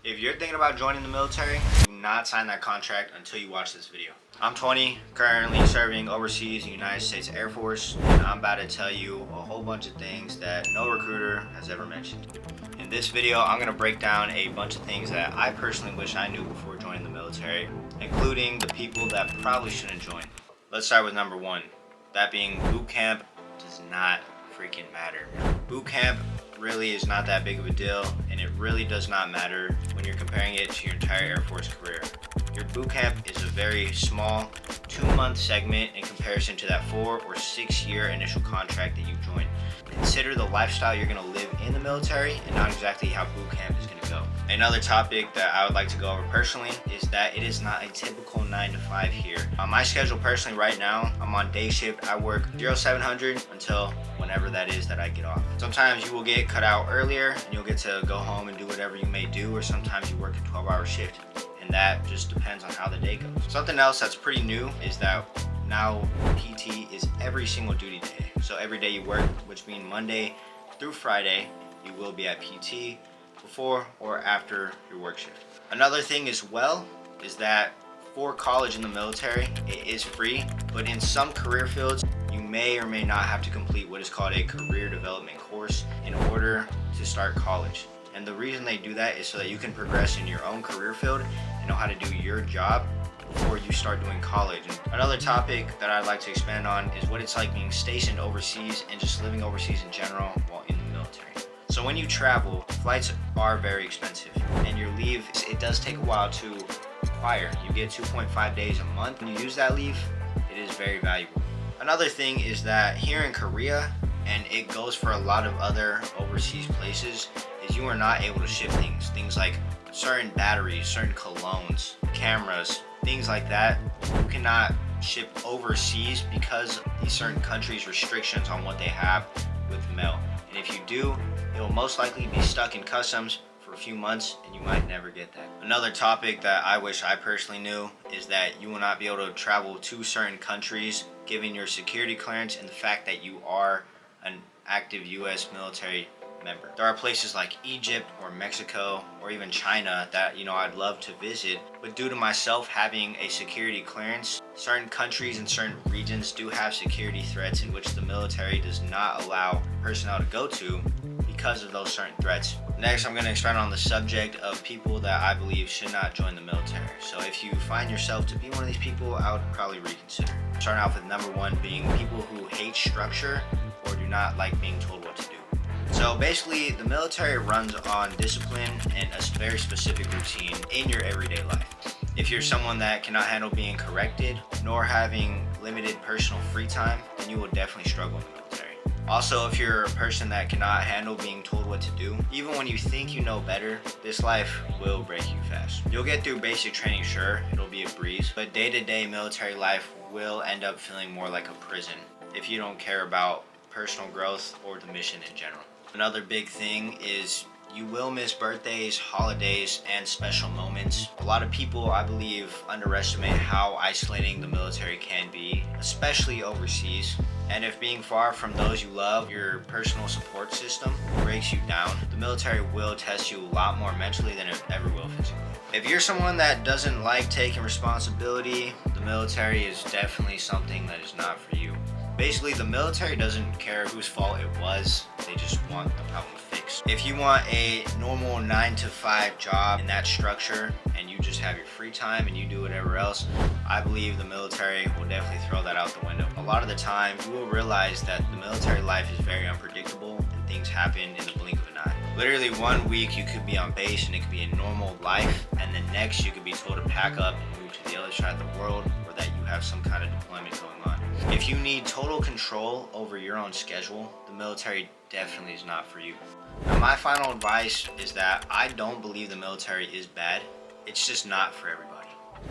If you're thinking about joining the military, do not sign that contract until you watch this video. I'm 20, currently serving overseas in the United States Air Force, and I'm about to tell you a whole bunch of things that no recruiter has ever mentioned. In this video, I'm going to break down a bunch of things that I personally wish I knew before joining the military, including the people that probably shouldn't join. Let's start with number one, that being boot camp does not freaking matter. Boot camp really is not that big of a deal, and it really does not matter when you're comparing it to your entire Air Force career. Your boot camp is a very small 2-month segment in comparison to that 4 or 6 year initial contract that you join. Consider the lifestyle you're going to live in the military and not exactly how boot camp is going to go. Another topic that I would like to go over personally is that it is not a typical 9 to 5 here. On my schedule personally right now, I'm on day shift. I work 0700 until whenever that is that I get off. Sometimes you will get cut out earlier and you'll get to go home and do whatever you may do, or sometimes you work a 12-hour shift, and that just depends on how the day goes. Something else that's pretty new is that now PT is every single duty day. So every day you work, which means Monday through Friday, you will be at PT before or after your work shift. Another thing as well is that for college in the military, it is free, but in some career fields, you may or may not have to complete what is called a career development course in order to start college. And the reason they do that is so that you can progress in your own career field and know how to do your job before you start doing college. And another topic that I'd like to expand on is what it's like being stationed overseas and just living overseas in general while in the military. So when you travel, flights are very expensive, and your leave, it does take a while to acquire. You get 2.5 days a month. When you use that leave, it is very valuable. Another thing is that here in Korea, and it goes for a lot of other overseas places, is you are not able to ship things like certain batteries, certain colognes, cameras, things like that. You cannot ship overseas because these certain countries' restrictions on what they have with mail. And if you do, it will most likely be stuck in customs for a few months, and you might never get that. Another topic that I wish I personally knew is that you will not be able to travel to certain countries given your security clearance and the fact that you are an active U.S. military member. There are places like Egypt or Mexico or even China that I'd love to visit, but due to myself having a security clearance, certain countries and certain regions do have security threats in which the military does not allow personnel to go to because of those certain threats. Next, I'm going to expand on the subject of people that I believe should not join the military. So if you find yourself to be one of these people, I would probably reconsider. Starting off with number one being people who hate structure or do not like being told what to do. So basically, the military runs on discipline and a very specific routine in your everyday life. If you're someone that cannot handle being corrected nor having limited personal free time, then you will definitely struggle in the military. Also, if you're a person that cannot handle being told what to do, even when you think you know better, this life will break you fast. You'll get through basic training, sure, it'll be a breeze, but day-to-day military life will end up feeling more like a prison if you don't care about personal growth or the mission in general. Another big thing is you will miss birthdays, holidays, and special moments. A lot of people, I believe, underestimate how isolating the military can be, especially overseas. And if being far from those you love, your personal support system, breaks you down, the military will test you a lot more mentally than it ever will physically. If you're someone that doesn't like taking responsibility, the military is definitely something that is not for you. Basically, the military doesn't care whose fault it was, they just want the problem fixed. If you want a normal 9 to 5 job in that structure and you just have your free time and you do whatever else, I believe the military will definitely throw that out the window. A lot of the time, you will realize that the military life is very unpredictable and things happen in the blink of an eye. Literally 1 week you could be on base and it could be a normal life, and then next you could be told to pack up and move to the other side of the world, or that you have some kind of deployment going on. If you need total control over your own schedule, the military definitely is not for you. Now, my final advice is that I don't believe the military is bad. It's just not for everybody.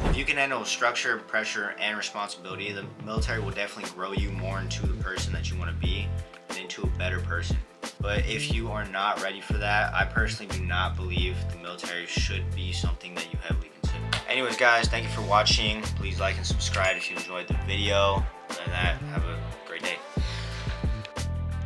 If you can handle structure, pressure, and responsibility, the military will definitely grow you more into the person that you want to be and into a better person. But if you are not ready for that, I personally do not believe the military should be something that you heavily consider. Anyways, guys, thank you for watching. Please like and subscribe if you enjoyed the video. Other than that, have a